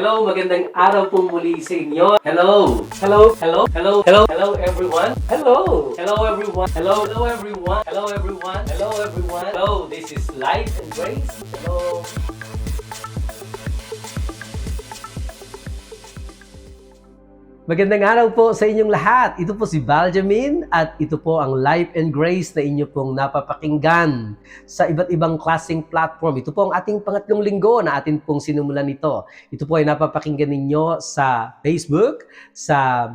Hello, magandang araw po muli sa inyo. Hello. Hello. Hello. Hello. Hello. Hello everyone. Hello. Hello everyone. Hello. Hello everyone. Hello everyone. Hello everyone. Hello, this is Light and Grace. Hello. Magandang araw po sa inyong lahat. Ito po si Baljamin at ito po ang Life and Grace na inyo pong napapakinggan sa iba't ibang klaseng platform. Ito po ang ating pangatlong linggo na atin pong sinumulan ito. Ito po ay napapakinggan ninyo sa Facebook, sa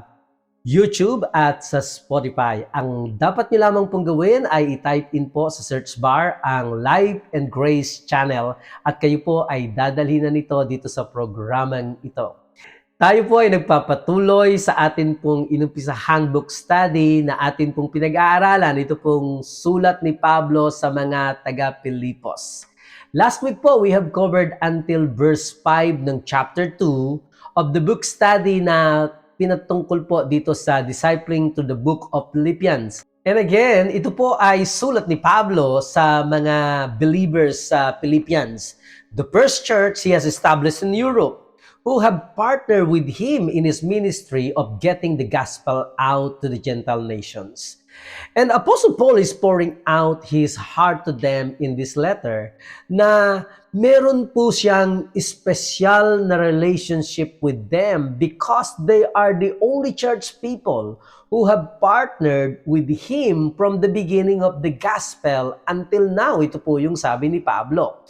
YouTube at sa Spotify. Ang dapat niyo lamang pong gawin ay i-type in po sa search bar ang Life and Grace channel at kayo po ay dadalhin na nito dito sa programang ito. Tayo po ay nagpapatuloy sa atin pong inumpisahang book study na atin pong pinag-aaralan. Ito pong sulat ni Pablo sa mga taga-Pilipos. Last week po, we have covered until verse 5 ng chapter 2 of the book study na pinatungkol po dito sa discipling to the book of Philippians. And again, ito po ay sulat ni Pablo sa mga believers sa Philippians. The first church he has established in Europe, who have partnered with him in his ministry of getting the gospel out to the Gentile nations. And Apostle Paul is pouring out his heart to them in this letter na meron po siyang special na relationship with them because they are the only church people who have partnered with him from the beginning of the gospel until now. Ito po yung sabi ni Pablo.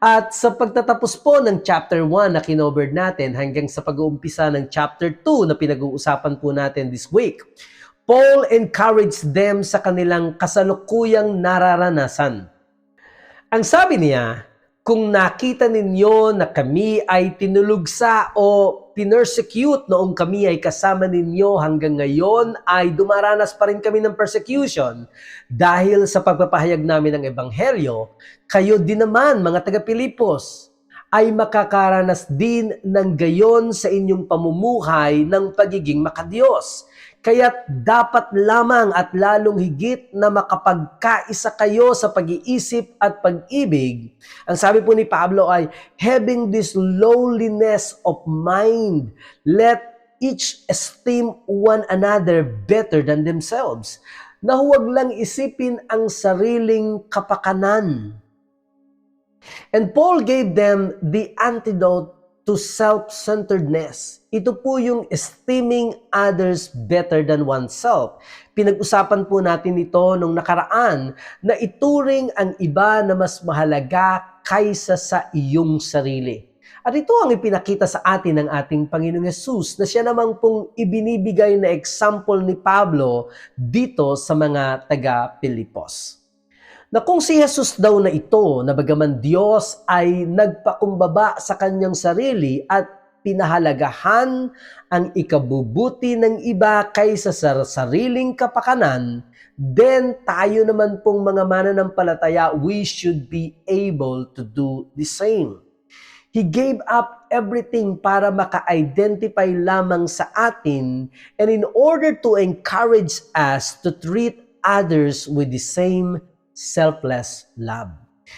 At sa pagtatapos po ng chapter 1 na kinover natin hanggang sa pag-uumpisa ng chapter 2 na pinag-uusapan po natin this week, Paul encouraged them sa kanilang kasalukuyang nararanasan. Ang sabi niya, kung nakita ninyo na kami ay tinulugsa o pinersecute noong kami ay kasama ninyo hanggang ngayon ay dumaranas pa rin kami ng persecution dahil sa pagpapahayag namin ng Ebanghelyo, kayo din naman mga taga-Pilipos ay makakaranas din ng gayon sa inyong pamumuhay ng pagiging makadiyos. Kaya't dapat lamang at lalong higit na makapagkaisa kayo sa pag-iisip at pag-ibig. Ang sabi po ni Pablo ay, having this lowliness of mind, let each esteem one another better than themselves. Na huwag lang isipin ang sariling kapakanan. And Paul gave them the antidote to self-centeredness. Ito po yung esteeming others better than oneself. Pinag-usapan po natin ito nung nakaraan na ituring ang iba na mas mahalaga kaysa sa iyong sarili. At ito ang ipinakita sa atin ng ating Panginoong Hesus na siya namang pong ibinibigay na example ni Pablo dito sa mga taga-Pilipos. Na kung si Jesus daw na ito, na bagaman Diyos ay nagpakumbaba sa kanyang sarili at pinahalagahan ang ikabubuti ng iba kaysa sa sariling kapakanan, then tayo naman pong mga mananampalataya, we should be able to do the same. He gave up everything para maka-identify lamang sa atin and in order to encourage us to treat others with the same selfless love.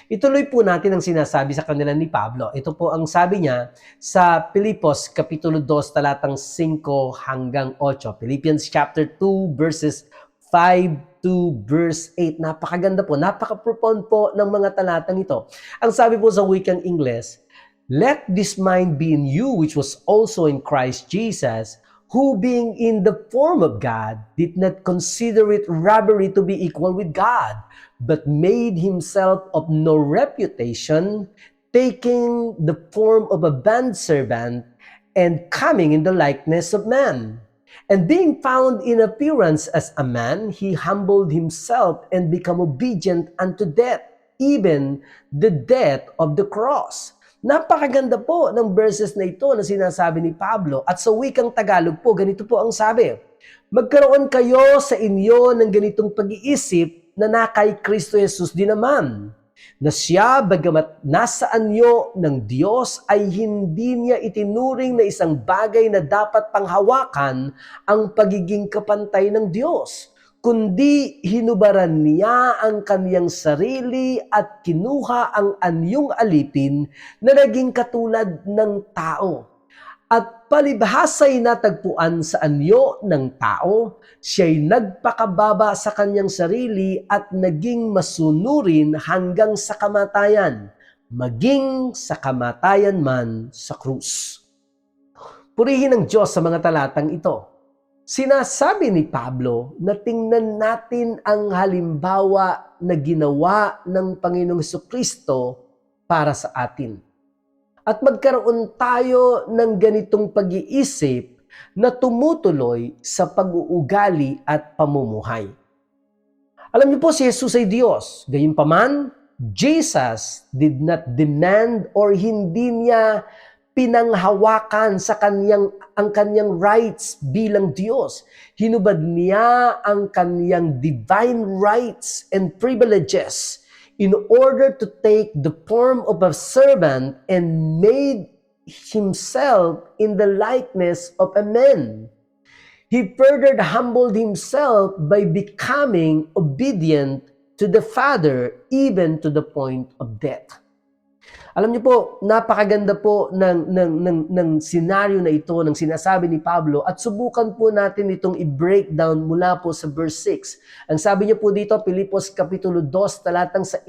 Ituloy po natin ang sinasabi sa kanila ni Pablo. Ito po ang sabi niya sa Pilipos, Kapitulo 2, talatang 5 hanggang 8. Philippians chapter 2, verses 5 to verse 8. Napakaganda po, napaka-profound po ng mga talatang ito. Ang sabi po sa wikang Ingles, let this mind be in you which was also in Christ Jesus, who being in the form of God, did not consider it robbery to be equal with God, but made himself of no reputation, taking the form of a bondservant, and coming in the likeness of man. And being found in appearance as a man, he humbled himself and became obedient unto death, even the death of the cross. Napakaganda po ng verses na ito na sinasabi ni Pablo. At sa wikang Tagalog po, ganito po ang sabi, magkaroon kayo sa inyo ng ganitong pag-iisip na kay Kristo Jesus din naman, na siya bagamat nasa anyo ng Diyos ay hindi niya itinuring na isang bagay na dapat panghawakan ang pagiging kapantay ng Diyos, kundi hinubaran niya ang kaniyang sarili at kinuha ang anyong alipin na naging katulad ng tao. At palibhasa'y natagpuan sa anyo ng tao, siya'y nagpakababa sa kanyang sarili at naging masunurin hanggang sa kamatayan, maging sa kamatayan man sa krus. Purihin ng Diyos sa mga talatang ito. Sinasabi ni Pablo na tingnan natin ang halimbawa na ginawa ng Panginoong Hesukristo para sa atin. At magkaroon tayo ng ganitong pag-iisip na tumutuloy sa pag-uugali at pamumuhay. Alam niyo po, si Jesus ay Diyos. Gayunpaman, Jesus did not demand or hindi niya pinanghawakan sa ang kanyang rights bilang Diyos. Hinubad niya ang kanyang divine rights and privileges in order to take the form of a servant and made himself in the likeness of a man. He further humbled himself by becoming obedient to the Father even to the point of death. Alam niyo po, napakaganda po ng senaryo na ito, ng sinasabi ni Pablo, at subukan po natin itong i-breakdown mula po sa verse 6. Ang sabi niya po dito, Pilipos Kapitulo 2, talatang 6,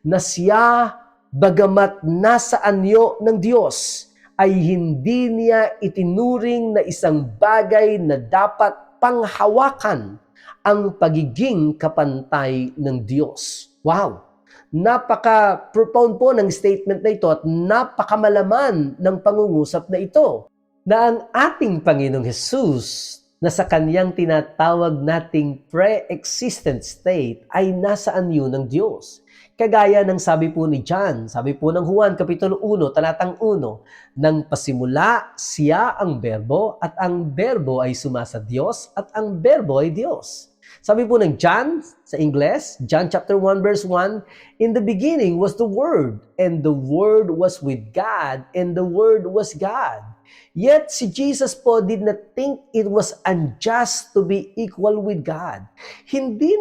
na siya, bagamat nasa anyo ng Diyos, ay hindi niya itinuring na isang bagay na dapat panghawakan ang pagiging kapantay ng Diyos. Wow! Napaka-profound po ng statement na ito at napakamalaman ng pangungusap na ito na ang ating Panginoong Jesus na sa kanyang tinatawag nating pre-existent state ay nasa anyo ng Diyos. Kagaya ng sabi po ni John, sabi po ng Juan Kapitulo 1, talatang 1, nang pasimula siya ang berbo at ang berbo ay sumasa Diyos at ang berbo ay Diyos. Sabi po ng John sa Ingles, John chapter 1 verse 1, in the beginning was the Word, and the Word was with God, and the Word was God. Yet si Jesus po did not think it was unjust to be equal with God. Hindi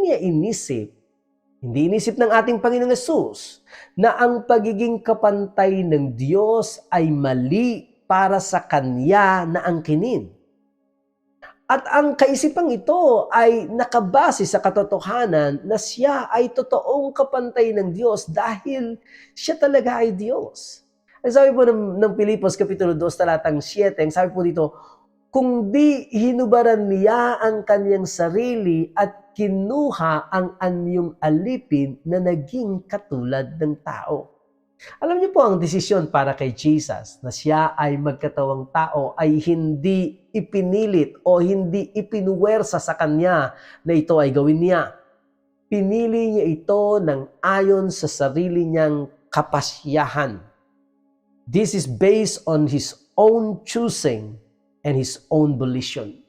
inisip ng ating Panginoong Hesus na ang pagiging kapantay ng Diyos ay mali para sa Kanya na angkinin. At ang kaisipang ito ay nakabase sa katotohanan na siya ay totoong kapantay ng Diyos dahil siya talaga ay Diyos. Ang sabi po ng Pilipos Kapitulo 2, talatang 7, ang sabi po dito, kung di hinubaran niya ang kanyang sarili at kinuha ang anyong alipin na naging katulad ng tao. Alam niyo po ang desisyon para kay Jesus na siya ay magkatawang tao ay hindi ipinilit o hindi ipinuwersa sa kanya na ito ay gawin niya. Pinili niya ito ng ayon sa sarili niyang kapasyahan. This is based on his own choosing and his own volition.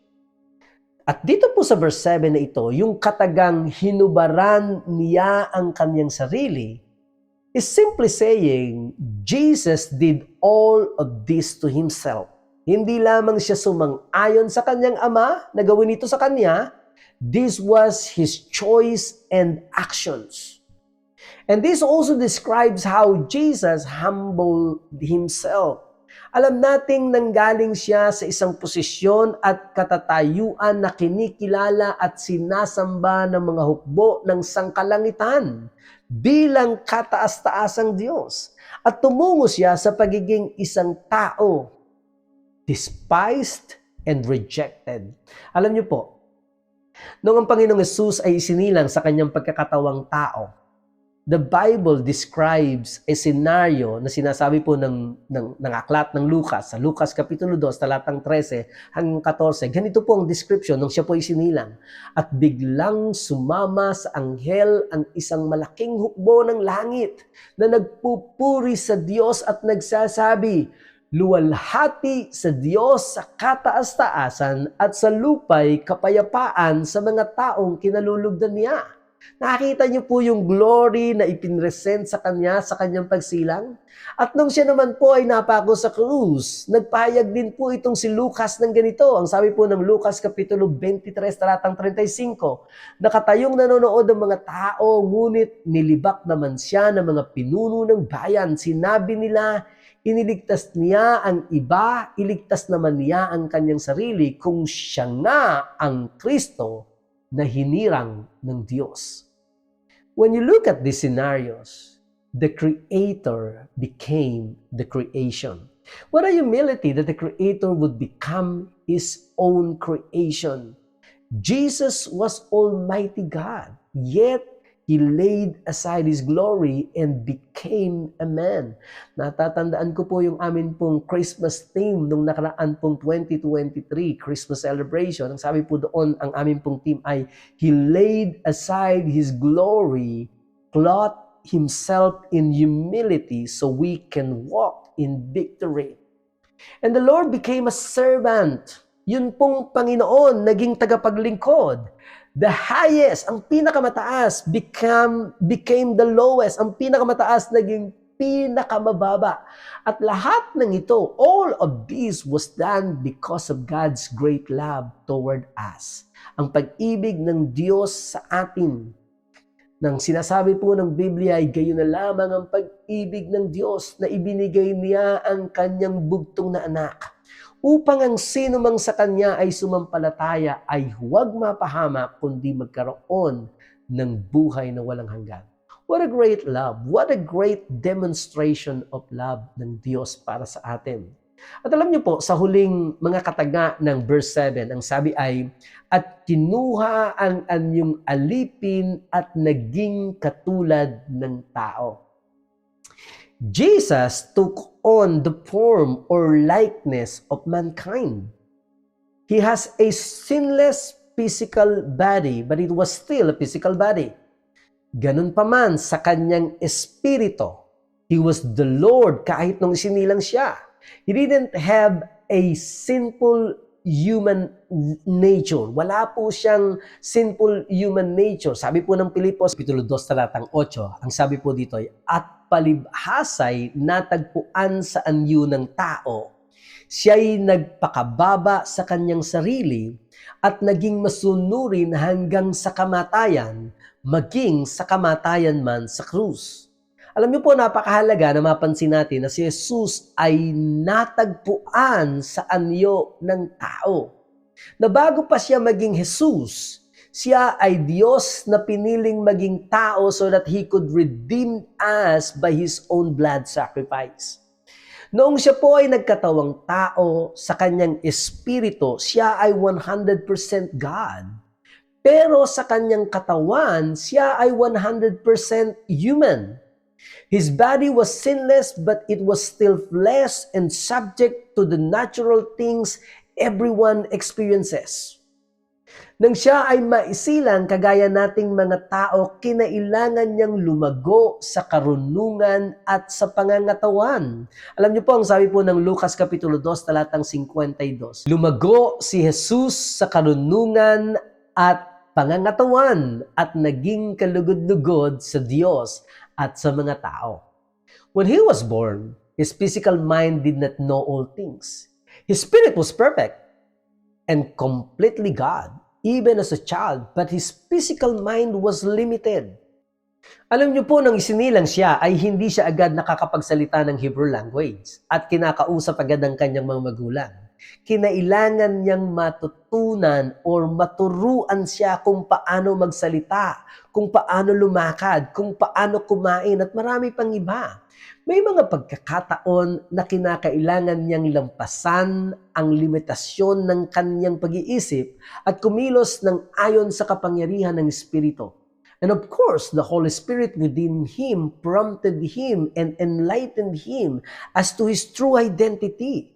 At dito po sa verse 7 na ito, yung katagang hinubaran niya ang kanyang sarili is simply saying, Jesus did all of this to himself. Hindi lamang siya sumang-ayon sa kanyang ama na gawin ito sa kanya, this was his choice and actions. And this also describes how Jesus humbled himself. Alam nating nanggaling siya sa isang posisyon at katatayuan na kinikilala at sinasamba ng mga hukbo ng sangkalangitan bilang kataas-taasang Diyos. At tumungo siya sa pagiging isang tao, despised and rejected. Alam niyo po, noong ang Panginoong Hesus ay isinilang sa kanyang pagkakatawang tao, the Bible describes a scenario na sinasabi po ng aklat ng Lucas, sa Lucas Kapitulo 2, talatang 13 hanggang 14. Ganito po ang description nung siya po isinilang. At biglang sumama sa anghel ang isang malaking hukbo ng langit na nagpupuri sa Diyos at nagsasabi, luwalhati sa Diyos sa kataas-taasan at sa lupay kapayapaan sa mga taong kinalulugdan niya. Nakita niyo po yung glory na ipinresent sa kanya sa kanyang pagsilang? At nung siya naman po ay napako sa krus, nagpahayag din po itong si Lucas ng ganito. Ang sabi po ng Lucas Kapitulo 23, talatang 35, nakatayong nanonood ng mga tao, ngunit nilibak naman siya ng mga pinuno ng bayan. Sinabi nila, Iniligtas niya ang iba, iligtas naman niya ang kanyang sarili kung siya nga ang Kristo na hinirang ng Diyos. When you look at these scenarios, the Creator became the creation. What a humility that the Creator would become His own creation. Jesus was Almighty God, yet He laid aside His glory and became a man. Natatandaan ko po yung amin pong Christmas theme nung nakaraan pong 2023, Christmas celebration. Ang sabi po doon, ang amin pong theme ay, He laid aside His glory, clothed Himself in humility so we can walk in victory. And the Lord became a servant. Yun pong Panginoon, naging tagapaglingkod. The highest, ang pinakamataas, became the lowest. Ang pinakamataas, naging pinakamababa. At lahat ng ito, all of this was done because of God's great love toward us. Ang pag-ibig ng Diyos sa atin. Nang sinasabi po ng Biblia ay gayon na lamang ang pag-ibig ng Diyos na ibinigay niya ang kanyang bugtong na anak upang ang sino mang sa kanya ay sumampalataya ay huwag mapahamak kundi magkaroon ng buhay na walang hanggan. What a great love! What a great demonstration of love ng Diyos para sa atin. At alam niyo po, sa huling mga kataga ng verse 7, ang sabi ay, at kinuha ang anyong alipin at naging katulad ng tao. Jesus took on the form or likeness of mankind. He has a sinless physical body, but it was still a physical body. Ganun pa man sa kanyang espiritu. He was the Lord kahit nung isinilang siya. He didn't have a sinful human nature. Wala po siyang sinful human nature. Sabi po ng Pilipos, Kapitulo 2, talatang 8, ang sabi po dito ay, at palibhasay natagpuan sa anyo ng tao, siya'y nagpakababa sa kanyang sarili at naging masunurin hanggang sa kamatayan, maging sa kamatayan man sa krus. Alam niyo po, napakahalaga na mapansin natin na si Jesus ay natagpuan sa anyo ng tao. Na bago pa siya maging Jesus, siya ay Diyos na piniling maging tao so that He could redeem us by His own blood sacrifice. Noong siya po ay nagkatawang tao sa kanyang espiritu, siya ay 100% God. Pero sa kanyang katawan, siya ay 100% human. His body was sinless, but it was still flesh and subject to the natural things everyone experiences. Nang siya ay maisilang kagaya nating mga tao, kinailangan niyang lumago sa karunungan at sa pangangatawan. Alam niyo po, ang sabi po ng Lucas Kapitulo 2, talatang 52, lumago si Jesus sa karunungan at pangangatawan at naging kalugod-lugod sa Diyos at sa mga tao. When He was born, His physical mind did not know all things. His spirit was perfect and completely God, even as a child, but His physical mind was limited. Alam niyo po, nang isinilang siya, ay hindi siya agad nakakapagsalita ng Hebrew language at kinakausap agad ang kanyang mga magulang. Kinailangan niyang matutunan or maturuan siya kung paano magsalita, kung paano lumakad, kung paano kumain at marami pang iba. May mga pagkakataon na kinakailangan niyang lampasan ang limitasyon ng kanyang pag-iisip at kumilos ng ayon sa kapangyarihan ng Espiritu. And of course, the Holy Spirit within him prompted him and enlightened him as to his true identity.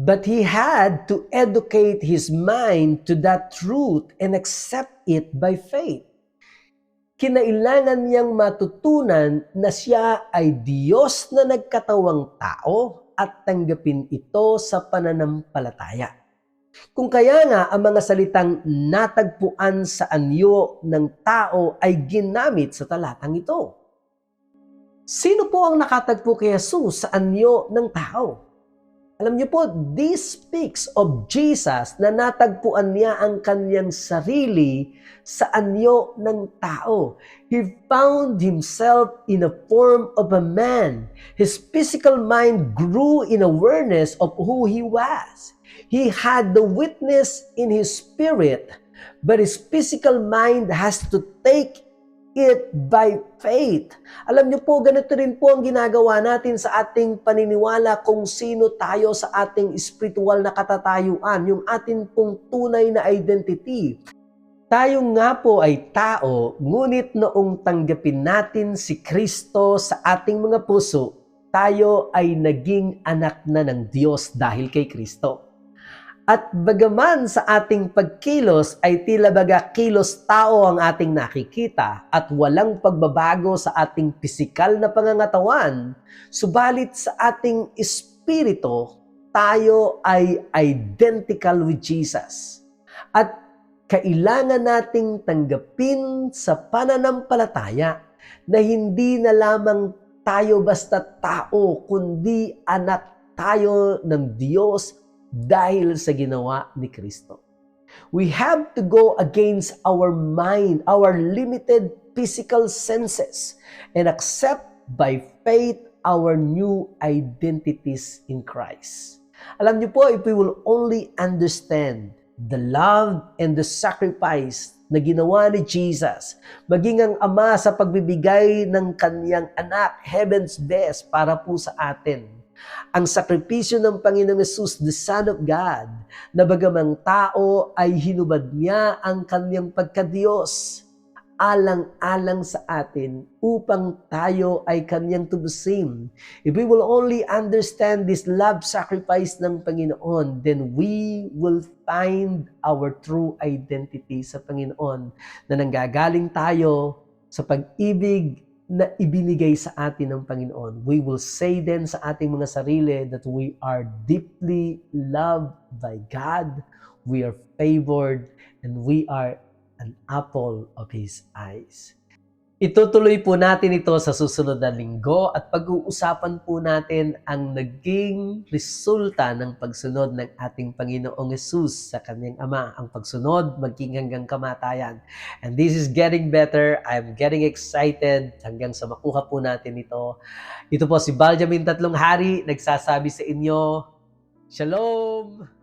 But he had to educate his mind to that truth and accept it by faith. Kinailangan niyang matutunan na siya ay Diyos na nagkatawang tao at tanggapin ito sa pananampalataya. Kung kaya nga ang mga salitang natagpuan sa anyo ng tao ay ginamit sa talatang ito. Sino po ang nakatagpo kay Jesus sa anyo ng tao? Alam niyo po, this speaks of Jesus na natagpuan niya ang kanyang sarili sa anyo ng tao. He found himself in a form of a man. His physical mind grew in awareness of who he was. He had the witness in his spirit, but his physical mind has to take it by faith. Alam niyo po, ganito rin po ang ginagawa natin sa ating paniniwala kung sino tayo sa ating spiritual na katatayuan, yung atin pong tunay na identity. Tayo nga po ay tao, ngunit noong tanggapin natin si Kristo sa ating mga puso, tayo ay naging anak na ng Diyos dahil kay Kristo. At bagaman sa ating pagkilos ay tila baga kilos tao ang ating nakikita at walang pagbabago sa ating pisikal na pangangatawan, subalit sa ating espiritu, tayo ay identical with Jesus. At kailangan nating tanggapin sa pananampalataya na hindi na lamang tayo basta tao, kundi anak tayo ng Diyos dahil sa ginawa ni Kristo. We have to go against our mind, our limited physical senses, and accept by faith our new identities in Christ. Alam niyo po, if we will only understand the love and the sacrifice na ginawa ni Jesus, maging ang Ama sa pagbibigay ng kanyang anak, heaven's best para po sa atin. Ang sakripisyo ng Panginoong Hesus, the Son of God, na bagamang tao ay hinubad niya ang kanyang pagkadiyos alang-alang sa atin upang tayo ay kanyang tubusin. If we will only understand this love sacrifice ng Panginoon, then we will find our true identity sa Panginoon na nanggagaling tayo sa pag-ibig na ibinigay sa atin ng Panginoon. We will say then sa ating mga sarili that we are deeply loved by God, we are favored, and we are an apple of His eyes. Itutuloy po natin ito sa susunod na linggo at pag-uusapan po natin ang naging resulta ng pagsunod ng ating Panginoong Hesus sa kanyang Ama. Ang pagsunod maging hanggang kamatayan. And this is getting better. I'm getting excited hanggang sa makuha po natin ito. Ito po si Baljamin Tatlong Hari, nagsasabi sa inyo, Shalom!